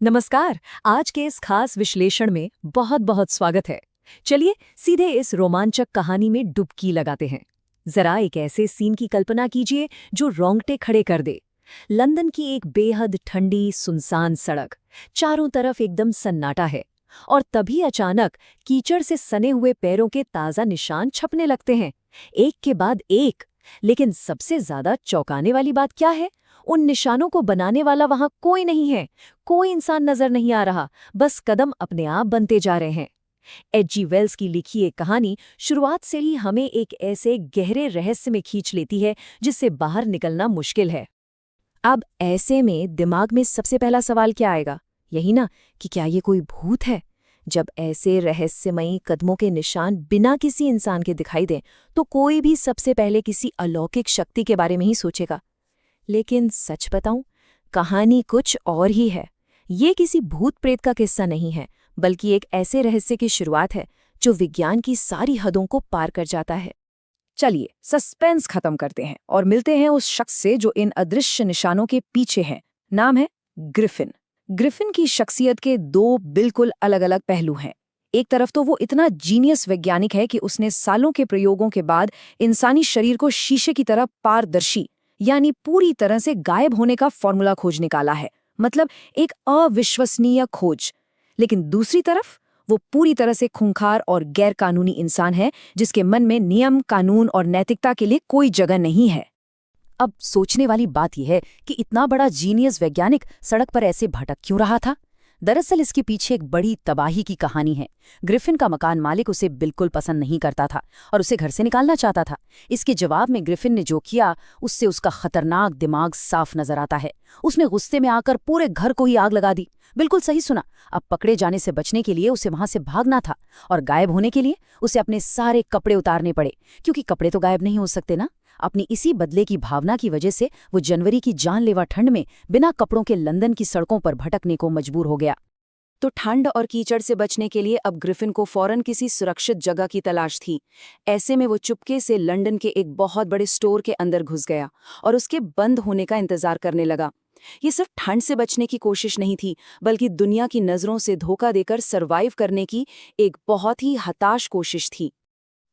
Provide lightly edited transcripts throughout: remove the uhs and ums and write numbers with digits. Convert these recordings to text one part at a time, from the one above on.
नमस्कार। आज के इस खास विश्लेषण में बहुत बहुत स्वागत है। चलिए सीधे इस रोमांचक कहानी में डुबकी लगाते हैं। जरा एक ऐसे सीन की कल्पना कीजिए जो रोंगटे खड़े कर दे। लंदन की एक बेहद ठंडी सुनसान सड़क, चारों तरफ एकदम सन्नाटा है। और तभी अचानक कीचड़ से सने हुए पैरों के ताज़ा निशान छपने लगते हैं, एक के बाद एक। लेकिन सबसे ज्यादा चौंकाने वाली बात क्या है? उन निशानों को बनाने वाला वहां कोई नहीं है। कोई इंसान नजर नहीं आ रहा, बस कदम अपने आप बनते जा रहे हैं। एच.जी. वेल्स की लिखी एक कहानी शुरुआत से ही हमें एक ऐसे गहरे रहस्य में खींच लेती है जिससे बाहर निकलना मुश्किल है। अब ऐसे में दिमाग में सबसे पहला सवाल क्या आएगा? यही ना, कि क्या ये कोई भूत है? जब ऐसे रहस्यमयी कदमों के निशान बिना किसी इंसान के दिखाई दें, तो कोई भी सबसे पहले किसी अलौकिक शक्ति के बारे में ही सोचेगा। लेकिन सच बताऊं, कहानी कुछ और ही है। ये किसी भूत प्रेत का किस्सा नहीं है, बल्कि एक ऐसे रहस्य की शुरुआत है जो विज्ञान की सारी हदों को पार कर जाता है। चलिए सस्पेंस खत्म करते हैं और मिलते हैं उस शख्स से जो इन अदृश्य निशानों के पीछे है। नाम है ग्रिफिन। ग्रिफिन की शख्सियत के दो बिल्कुल अलग अलग पहलू हैं। एक तरफ तो वो इतना जीनियस वैज्ञानिक है कि उसने सालों के प्रयोगों के बाद इंसानी शरीर को शीशे की तरह पारदर्शी, यानी पूरी तरह से गायब होने का फॉर्मूला खोज निकाला है। मतलब एक अविश्वसनीय खोज। लेकिन दूसरी तरफ वो पूरी तरह से खूंखार और गैर कानूनी इंसान है जिसके मन में नियम, कानून और नैतिकता के लिए कोई जगह नहीं है। अब सोचने वाली बात यह है कि इतना बड़ा जीनियस वैज्ञानिक सड़क पर ऐसे भटक क्यों रहा था? दरअसल इसके पीछे एक बड़ी तबाही की कहानी है। ग्रिफिन का मकान मालिक उसे बिल्कुल पसंद नहीं करता था और उसे घर से निकालना चाहता था। इसके जवाब में ग्रिफिन ने जो किया, उससे उसका खतरनाक दिमाग साफ नजर आता है। उसने गुस्से में आकर पूरे घर को ही आग लगा दी। बिल्कुल सही सुना। अब पकड़े जाने से बचने के लिए उसे वहां से भागना था, और गायब होने के लिए उसे अपने सारे कपड़े उतारने पड़े, क्योंकि कपड़े तो गायब नहीं हो सकते ना। अपनी इसी बदले की भावना की वजह से वो जनवरी की जानलेवा ठंड में बिना कपड़ों के लंदन की सड़कों पर भटकने को मजबूर हो गया। तो ठंड और कीचड़ से बचने के लिए अब ग्रिफिन को फौरन किसी सुरक्षित जगह की तलाश थी। ऐसे में वो चुपके से लंदन के एक बहुत बड़े स्टोर के अंदर घुस गया और उसके बंद होने का इंतजार करने लगा। ये सिर्फ ठंड से बचने की कोशिश नहीं थी, बल्कि दुनिया की नजरों से धोखा देकर सरवाइव करने की एक बहुत ही हताश कोशिश थी।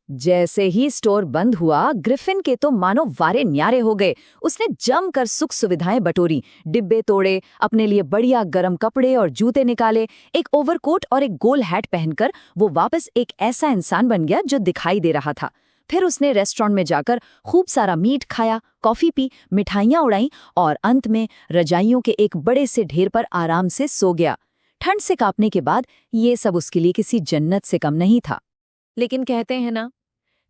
जैसे ही स्टोर बंद हुआ, ग्रिफिन के तो मानो वारे न्यारे हो गए। उसने जमकर सुख सुविधाएं बटोरी, डिब्बे तोड़े, अपने लिए बढ़िया गर्म कपड़े और जूते निकाले। एक ओवरकोट और एक गोल हैट पहनकर वो वापस एक ऐसा इंसान बन गया जो दिखाई दे रहा था। फिर उसने रेस्टोरेंट में जाकर खूब सारा मीट खाया, कॉफी पी, मिठाइयां उड़ाई और अंत में रजाइयों के एक बड़े से ढेर पर आराम से सो गया। ठंड से कांपने के बाद ये सब उसके लिए किसी जन्नत से कम नहीं था। लेकिन कहते हैं ना,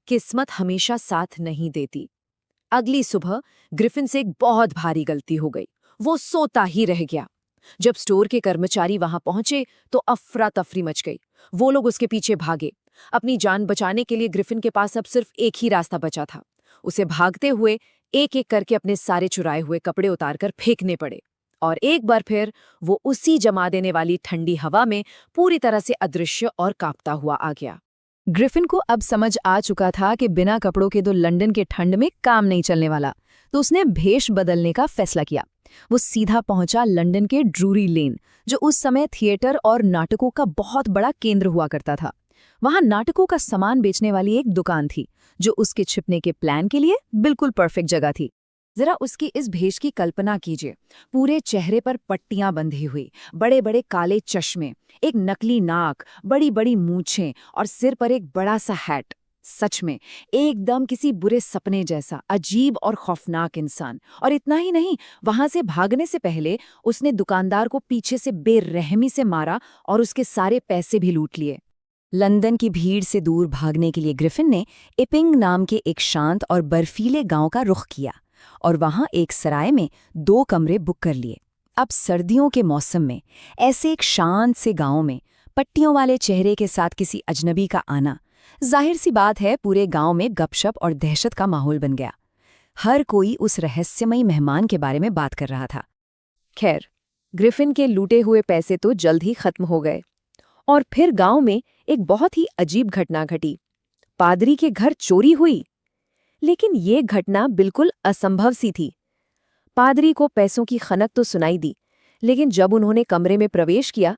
किस्मत हमेशा साथ नहीं देती। अगली सुबह ग्रिफिन से एक बहुत भारी गलती हो गई। वो सोता ही रह गया। जब स्टोर के कर्मचारी वहां पहुंचे तो अफरा तफरी मच गई। वो लोग उसके पीछे भागे। अपनी जान बचाने के लिए ग्रिफिन के पास अब सिर्फ एक ही रास्ता बचा था। उसे भागते हुए एक एक करके अपने सारे चुराए हुए कपड़े उतारकर फेंकने पड़े। और एक बार फिर वो उसी जमा देने वाली ठंडी हवा में पूरी तरह से अदृश्य और कांपता हुआ आ गया। ग्रिफिन को अब समझ आ चुका था कि बिना कपड़ों के तो लंदन के ठंड में काम नहीं चलने वाला। तो उसने भेष बदलने का फैसला किया। वो सीधा पहुंचा लंदन के ड्रूरी लेन, जो उस समय थिएटर और नाटकों का बहुत बड़ा केंद्र हुआ करता था। वहां नाटकों का सामान बेचने वाली एक दुकान थी, जो उसके छिपने के प्लान के लिए बिल्कुल परफेक्ट जगह थी। जरा उसकी इस भेष की कल्पना कीजिए। पूरे चेहरे पर पट्टियां बंधी हुई, बड़े बड़े काले चश्मे, एक नकली नाक, बड़ी बड़ी मूंछें और सिर पर एक बड़ा सा हैट। सच में एकदम किसी बुरे सपने जैसा अजीब और खौफनाक इंसान। और इतना ही नहीं, वहां से भागने से पहले उसने दुकानदार को पीछे से बेरहमी से मारा और उसके सारे पैसे भी लूट लिए। लंदन की भीड़ से दूर भागने के लिए ग्रिफिन ने इपिंग नाम के एक शांत और बर्फीले गांव का रुख किया और वहां एक सराय में 2 कमरे बुक कर लिए। अब सर्दियों के मौसम में ऐसे एक शांत से गांव में पट्टियों वाले चेहरे के साथ किसी अजनबी का आना, जाहिर सी बात है पूरे गांव में गपशप और दहशत का माहौल बन गया। हर कोई उस रहस्यमयी मेहमान के बारे में बात कर रहा था। खैर, ग्रिफिन के लूटे हुए पैसे तो जल्द ही खत्म हो गए। और फिर गांव में एक बहुत ही अजीब घटना घटी। पादरी के घर चोरी हुई। लेकिन ये घटना बिल्कुल असंभव सी थी। पादरी को पैसों की खनक तो सुनाई दी, लेकिन जब उन्होंने कमरे में प्रवेश किया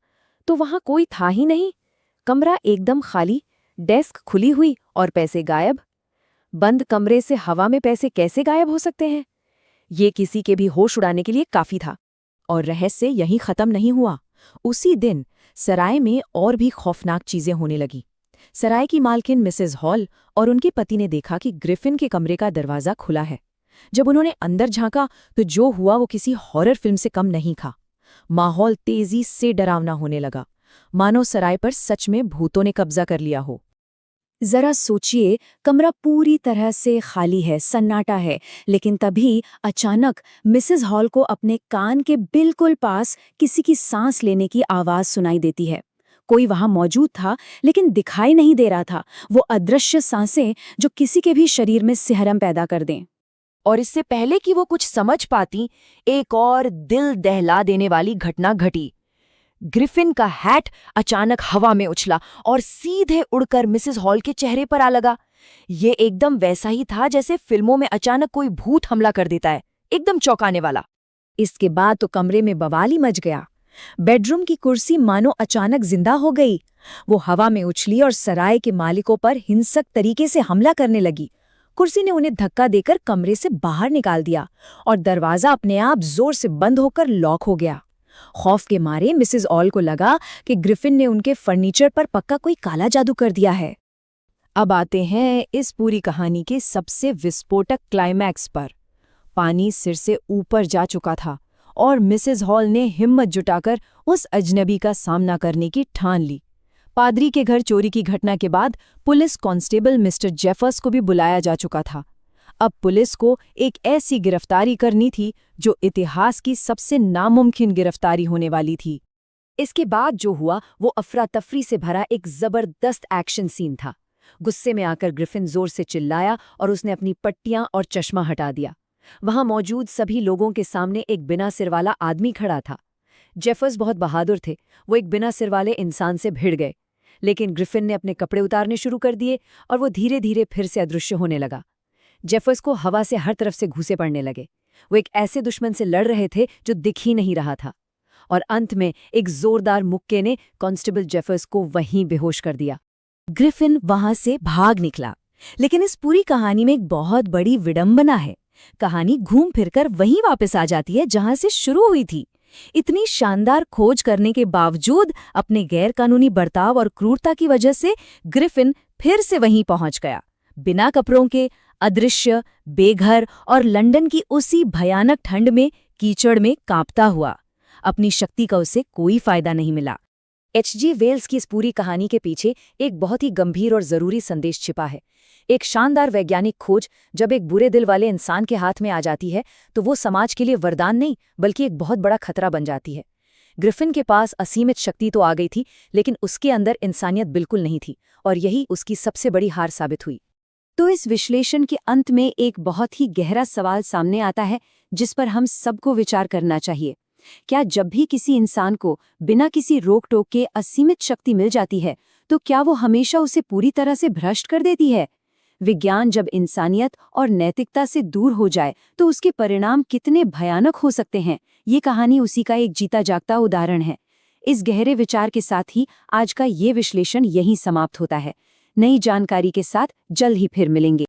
तो वहां कोई था ही नहीं। कमरा एकदम खाली, डेस्क खुली हुई और पैसे गायब। बंद कमरे से हवा में पैसे कैसे गायब हो सकते हैं? ये किसी के भी होश उड़ाने के लिए काफी था। और रहस्य यहीं खत्म नहीं हुआ। उसी दिन सराय में और भी खौफनाक चीजें होने लगी। सराय की मालकिन मिसेस हॉल और उनके पति ने देखा कि ग्रिफिन के कमरे का दरवाजा खुला है। जब उन्होंने अंदर झांका तो जो हुआ वो किसी हॉरर फिल्म से कम नहीं था। माहौल तेजी से डरावना होने लगा, मानो सराय पर सच में भूतों ने कब्जा कर लिया हो। जरा सोचिए, कमरा पूरी तरह से खाली है, सन्नाटा है, लेकिन तभी अचानक मिसेस हॉल को अपने कान के बिल्कुल पास किसी की सांस लेने की आवाज सुनाई देती है। कोई वहां मौजूद था लेकिन दिखाई नहीं दे रहा था। वो अदृश्य सांसें जो किसी के भी शरीर में सिहरम पैदा कर दें। और इससे पहले कि वो कुछ समझ पाती, एक और दिल दहला देने वाली घटना घटी। ग्रिफिन का हैट अचानक हवा में उछला और सीधे उड़कर मिसेस हॉल के चेहरे पर आ लगा। ये एकदम वैसा ही था जैसे फिल्मों में अचानक कोई भूत हमला कर देता है, एकदम चौंकाने वाला। इसके बाद तो कमरे में बवाल ही मच गया। बेडरूम की कुर्सी मानो अचानक जिंदा हो गई। वो हवा में उछली और सराय के मालिकों पर हिंसक तरीके से हमला करने लगी। कुर्सी ने उन्हें धक्का देकर कमरे से बाहर निकाल दिया और दरवाजा अपने आप जोर से बंद होकर लॉक हो गया। खौफ के मारे मिसेस ऑल को लगा कि ग्रिफिन ने उनके फर्नीचर पर पक्का कोई काला जादू कर दिया है। अब आते हैं इस पूरी कहानी के सबसे विस्फोटक क्लाइमैक्स पर। पानी सिर से ऊपर जा चुका था और मिसेस हॉल ने हिम्मत जुटाकर उस अजनबी का सामना करने की ठान ली। पादरी के घर चोरी की घटना के बाद पुलिस कांस्टेबल मिस्टर जेफर्स को भी बुलाया जा चुका था। अब पुलिस को एक ऐसी गिरफ्तारी करनी थी जो इतिहास की सबसे नामुमकिन गिरफ्तारी होने वाली थी। इसके बाद जो हुआ वो अफरा तफरी से भरा एक जबरदस्त एक्शन सीन था। गुस्से में आकर ग्रिफिन जोर से चिल्लाया और उसने अपनी पट्टियां और चश्मा हटा दिया। वहां मौजूद सभी लोगों के सामने एक बिना सिर वाला आदमी खड़ा था। जेफर्स बहुत बहादुर थे, वो एक बिना सिर वाले इंसान से भिड़ गए, लेकिन ग्रिफिन ने अपने कपड़े उतारने शुरू कर दिए और वो धीरे धीरे फिर से अदृश्य होने लगा। जेफर्स को हवा से हर तरफ से घूंसे पड़ने लगे। वो एक ऐसे दुश्मन से लड़ रहे थे जो दिख ही नहीं रहा था। और अंत में एक जोरदार मुक्के ने कांस्टेबल जेफर्स को वहीं बेहोश कर दिया। ग्रिफिन वहां से भाग निकला, लेकिन इस पूरी कहानी में एक बहुत बड़ी विडंबना है। कहानी घूम फिरकर वहीं वापस आ जाती है जहां से शुरू हुई थी। इतनी शानदार खोज करने के बावजूद अपने गैरकानूनी बर्ताव और क्रूरता की वजह से ग्रिफिन फिर से वहीं पहुंच गया, बिना कपड़ों के, अदृश्य, बेघर और लंदन की उसी भयानक ठंड में कीचड़ में कांपता हुआ। अपनी शक्ति का उसे कोई फायदा नहीं मिला। H.G. वेल्स की इस पूरी कहानी के पीछे एक बहुत ही गंभीर और जरूरी संदेश छिपा है। एक शानदार वैज्ञानिक खोज जब एक बुरे दिल वाले इंसान के हाथ में आ जाती है तो वो समाज के लिए वरदान नहीं बल्कि एक बहुत बड़ा खतरा बन जाती है। ग्रिफिन के पास असीमित शक्ति तो आ गई थी, लेकिन उसके अंदर इंसानियत बिल्कुल नहीं थी और यही उसकी सबसे बड़ी हार साबित हुई। तो इस विश्लेषण के अंत में एक बहुत ही गहरा सवाल सामने आता है जिस पर हम सबको विचार करना चाहिए। क्या जब भी किसी इंसान को बिना किसी रोक टोक के असीमित शक्ति मिल जाती है तो क्या वो हमेशा उसे पूरी तरह से भ्रष्ट कर देती है? विज्ञान जब इंसानियत और नैतिकता से दूर हो जाए तो उसके परिणाम कितने भयानक हो सकते हैं? ये कहानी उसी का एक जीता जागता उदाहरण है। इस गहरे विचार के साथ ही आज का ये विश्लेषण यहीं समाप्त होता है। नई जानकारी के साथ जल्द ही फिर मिलेंगे।